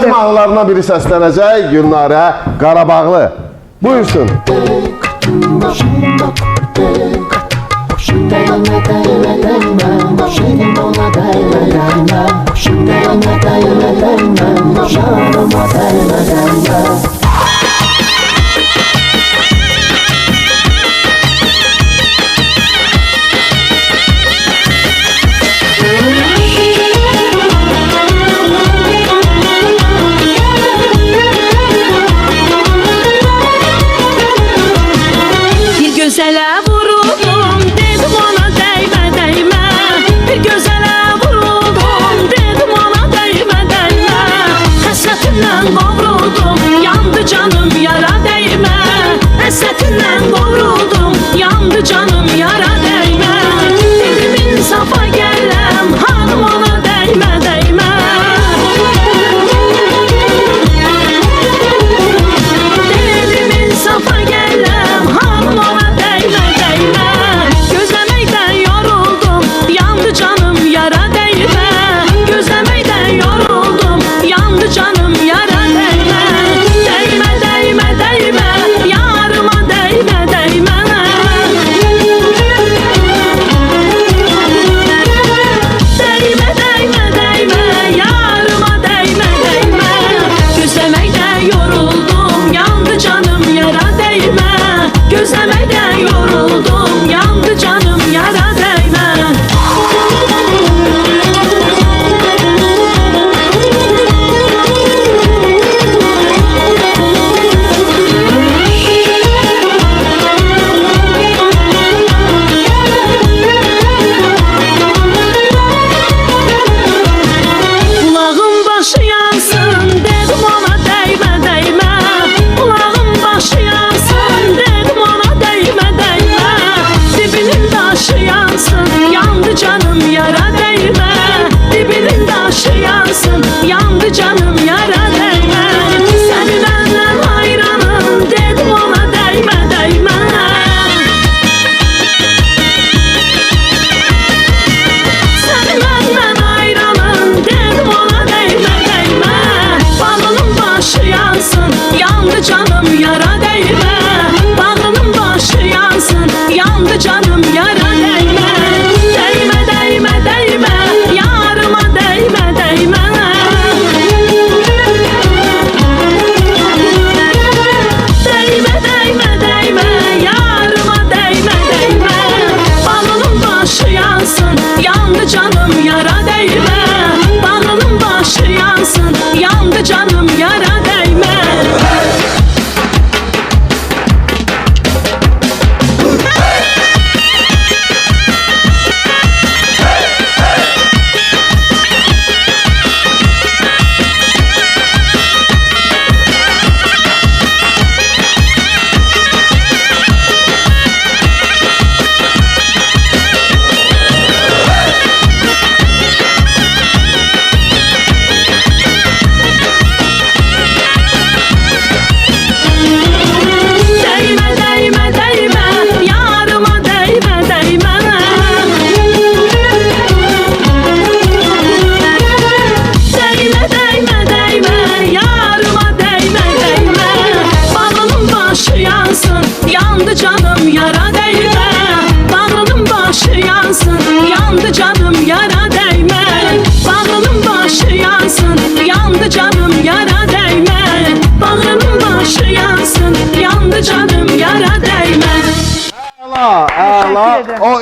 Bizim mahnılarına biri səslənəcək, Gülnarə Qarabağlı. Buyursun. Gözələ vuruldum, dedim ona dəymə, dəymə. Bir gözələ vuruldum, dedim ona dəymə, dəymə. Həsrətindən qovruldum, yandı canım yara dəymə. Həsrətindən qovruldum, yandı canım yara dəymə. Dedim insafa gələm, hanım ona dəymə, dəymə. Dedim insafa gələm, hanım ona canım yara değme, değme, değme, değme, yarıma değme, değme. Değme, değme, değme, yarıma değme, değme. Gözlemekten yoruldum, yandı canım yara değme. Gözlemekten yoruldum, yandı canım yara değme. Canım yara değme, dibinin taşı yansın, yandı canım yara değme. Seni benden hayranım, dedim ona değme, değme. Seni benden hayranım, dedim ona değme, değme. Balının başı yansın, yandı canım yara değme. Balının başı yansın, yandı canım yara değme. Yandı canım yara değme, balının başı yansın, yandı canım yara değme. Yandı canım yara değme, balının başı yansın, yandı canım yara değme. Balının başı yansın, yandı canım yara değme. Balının başı yansın, yandı canım yara değme. Əla, əla. O